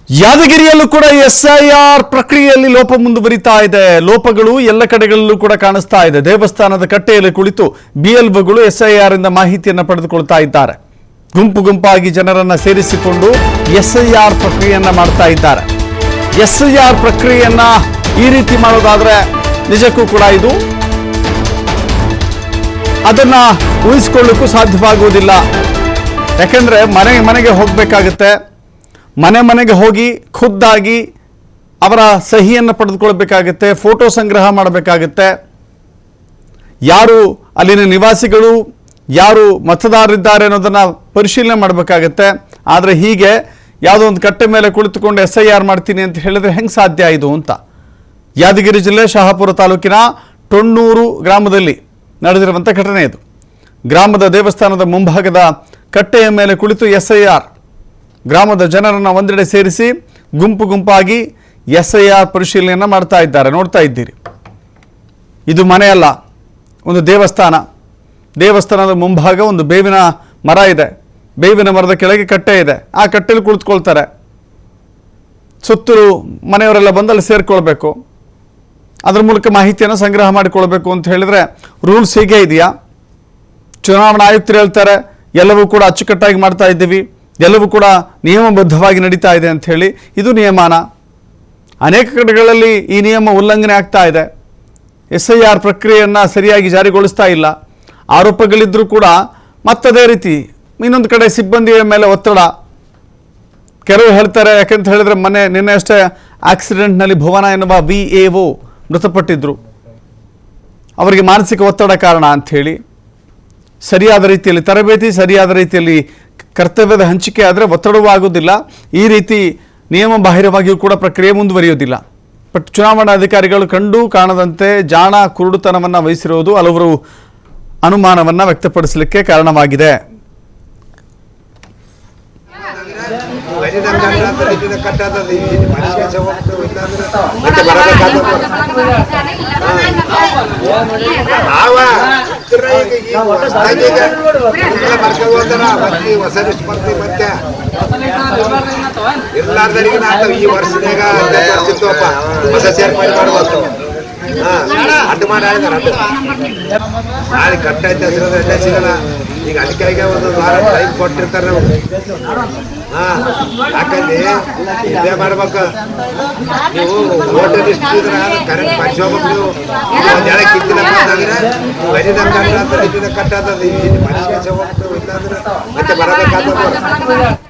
ಯಾದಗಿರಿಯಲ್ಲೂ ಕೂಡ ಎಸ್ಐಆರ್ ಪ್ರಕ್ರಿಯೆಯಲ್ಲಿ ಲೋಪ ಮುಂದುವರಿತಾ ಇದೆ. ಲೋಪಗಳು ಎಲ್ಲ ಕಡೆಗಳಲ್ಲೂ ಕೂಡ ಕಾಣಿಸ್ತಾ ಇದೆ. ದೇವಸ್ಥಾನದ ಕಟ್ಟೆಯಲ್ಲಿ ಕುಳಿತು ಬಿಎಲ್ಒಗಳು ಎಸ್ಐಆರ್ ಇಂದ ಮಾಹಿತಿಯನ್ನು ಪಡೆದುಕೊಳ್ತಾ ಇದ್ದಾರೆ. ಗುಂಪು ಗುಂಪಾಗಿ ಜನರನ್ನ ಸೇರಿಸಿಕೊಂಡು ಎಸ್ಐಆರ್ ಪ್ರಕ್ರಿಯೆಯನ್ನ ಮಾಡ್ತಾ ಇದ್ದಾರೆ. ಎಸ್ಐಆರ್ ಪ್ರಕ್ರಿಯೆಯನ್ನ ಈ ರೀತಿ ಮಾಡೋದಾದ್ರೆ ನಿಜಕ್ಕೂ ಕೂಡ ಇದು ಅದನ್ನ ಊಹಿಸಿಕೊಳ್ಳಕ್ಕೂ ಸಾಧ್ಯವಾಗುವುದಿಲ್ಲ. ಯಾಕೆಂದ್ರೆ ಮನೆಗೆ ಹೋಗಬೇಕಾಗುತ್ತೆ. ಮನೆಗೆ ಹೋಗಿ ಖುದ್ದಾಗಿ ಅವರ ಸಹಿಯನ್ನು ಪಡೆದುಕೊಳ್ಬೇಕಾಗುತ್ತೆ. ಫೋಟೋ ಸಂಗ್ರಹ ಮಾಡಬೇಕಾಗುತ್ತೆ. ಯಾರು ಅಲ್ಲಿನ ನಿವಾಸಿಗಳು, ಯಾರು ಮತದಾರರಿದ್ದಾರೆ ಅನ್ನೋದನ್ನು ಪರಿಶೀಲನೆ ಮಾಡಬೇಕಾಗತ್ತೆ. ಆದರೆ ಹೀಗೆ ಯಾವುದೋ ಒಂದು ಕಟ್ಟೆ ಮೇಲೆ ಕುಳಿತುಕೊಂಡು ಎಸ್ಐಆರ್ ಮಾಡ್ತೀನಿ ಅಂತ ಹೇಳಿದ್ರೆ ಹೆಂಗೆ ಸಾಧ್ಯ ಇದು ಅಂತ. ಯಾದಗಿರಿ ಜಿಲ್ಲೆ ಶಹಾಪುರ ತಾಲೂಕಿನ ಟೊಣ್ಣೂರು ಗ್ರಾಮದಲ್ಲಿ ನಡೆದಿರುವಂಥ ಘಟನೆ ಇದು. ಗ್ರಾಮದ ದೇವಸ್ಥಾನದ ಮುಂಭಾಗದ ಕಟ್ಟೆಯ ಮೇಲೆ ಕುಳಿತು ಎಸ್ಐಆರ್ ಗ್ರಾಮದ ಜನರನ್ನು ಒಂದೆಡೆ ಸೇರಿಸಿ ಗುಂಪು ಗುಂಪಾಗಿ ಎಸ್ಐಆರ್ ಪರಿಶೀಲನೆಯನ್ನು ಮಾಡ್ತಾ ಇದ್ದಾರೆ. ನೋಡ್ತಾ ಇದ್ದೀರಿ, ಇದು ಮನೆಯಲ್ಲ, ಒಂದು ದೇವಸ್ಥಾನ. ದೇವಸ್ಥಾನದ ಮುಂಭಾಗ ಒಂದು ಬೇವಿನ ಮರ ಇದೆ. ಬೇವಿನ ಮರದ ಕೆಳಗೆ ಕಟ್ಟೆ ಇದೆ. ಆ ಕಟ್ಟೆಯಲ್ಲಿ ಕುಳಿತುಕೊಳ್ತಾರೆ. ಸುತ್ತಲೂ ಮನೆಯವರೆಲ್ಲ ಬಂದಲ್ಲಿ ಸೇರಿಕೊಳ್ಬೇಕು. ಅದರ ಮೂಲಕ ಮಾಹಿತಿಯನ್ನು ಸಂಗ್ರಹ ಮಾಡಿಕೊಳ್ಬೇಕು ಅಂತ ಹೇಳಿದರೆ ರೂಲ್ಸ್ ಹೀಗೆ ಇದೆಯಾ? ಚುನಾವಣಾ ಆಯುಕ್ತರು ಹೇಳ್ತಾರೆ ಎಲ್ಲವೂ ಕೂಡ ಅಚ್ಚುಕಟ್ಟಾಗಿ ಮಾಡ್ತಾ ಇದ್ದೀವಿ, ಎಲ್ಲವೂ ಕೂಡ ನಿಯಮಬದ್ಧವಾಗಿ ನಡೀತಾ ಇದೆ ಅಂತ ಹೇಳಿ. ಇದು ನಿಯಮಾನ? ಅನೇಕ ಕಡೆಗಳಲ್ಲಿ ಈ ನಿಯಮ ಉಲ್ಲಂಘನೆ ಆಗ್ತಾ ಇದೆ. ಎಸ್ಐಆರ್ ಪ್ರಕ್ರಿಯೆಯನ್ನು ಸರಿಯಾಗಿ ಜಾರಿಗೊಳಿಸ್ತಾ ಇಲ್ಲ. ಆರೋಪಗಳಿದ್ದರೂ ಕೂಡ ಮತ್ತದೇ ರೀತಿ ಇನ್ನೊಂದು ಕಡೆ ಸಿಬ್ಬಂದಿಯ ಮೇಲೆ ಒತ್ತಡ. ಕೆಲವರು ಹೇಳ್ತಾರೆ, ಯಾಕಂತ ಹೇಳಿದ್ರೆ ನಿನ್ನೆ ಅಷ್ಟೇ ಆಕ್ಸಿಡೆಂಟ್ನಲ್ಲಿ ಭುವನ ಎನ್ನುವ VAO ಮೃತಪಟ್ಟಿದ್ರು. ಅವರಿಗೆ ಮಾನಸಿಕ ಒತ್ತಡ ಕಾರಣ ಅಂಥೇಳಿ. ಸರಿಯಾದ ರೀತಿಯಲ್ಲಿ ತರಬೇತಿ, ಸರಿಯಾದ ರೀತಿಯಲ್ಲಿ ಕರ್ತವ್ಯದ ಹಂಚಿಕೆ ಆದರೆ ಒತ್ತಡವೂ ಆಗೋದಿಲ್ಲ. ಈ ರೀತಿ ನಿಯಮ ಬಾಹಿರವಾಗಿಯೂ ಕೂಡ ಪ್ರಕ್ರಿಯೆ ಮುಂದುವರಿಯೋದಿಲ್ಲ. ಬಟ್ ಚುನಾವಣಾಧಿಕಾರಿಗಳು ಕಂಡು ಕಾಣದಂತೆ ಜಾಣ ಕುರುಡುತನವನ್ನು ವಹಿಸಿರುವುದು ಹಲವರು ಅನುಮಾನವನ್ನು ವ್ಯಕ್ತಪಡಿಸಲಿಕ್ಕೆ ಕಾರಣವಾಗಿದೆ. ಇರ್ಲಾರ್ದರಿಗೆ ಈ ವರ್ಷದಾಗ ಹೊಸ ಸೇರ್ಪಡೆ ಮಾಡ್ಬೋದು. ಅಡ್ಡ ಮಾಡಿ ನಾಳೆ ಕಟ್ಟ ಐತೆ ಎಲ್ಲ ಸಿಗಲ್ಲ. ಈಗ ಅದಕ್ಕಾಗಿ ಒಂದು ವಾರ ಟೈಮ್ ಕೊಟ್ಟಿರ್ತಾರೆ ನಾವು. ಯಾಕಂದ್ರೆ ಇದೇ ಮಾಡ್ಬೇಕು. ನೀವು ವೋಟರ್ ಲಿಸ್ಟ್ ಇದ್ರೆ ಕರೆಕ್ಟ್ ಪರಿಶೋಧನೆ ನೀವು ಜನ ಕಿತ್ತಿನಪ್ಪ ಅಂತಂದ್ರೆ ಬರಿದಂಗೆ ಕಟ್ಟದ ಮನುಷ್ಯ ಹೋಗ್ತೇವೆ. ಇಲ್ಲಾಂದ್ರೆ ಮತ್ತೆ ಬರಬೇಕಾದ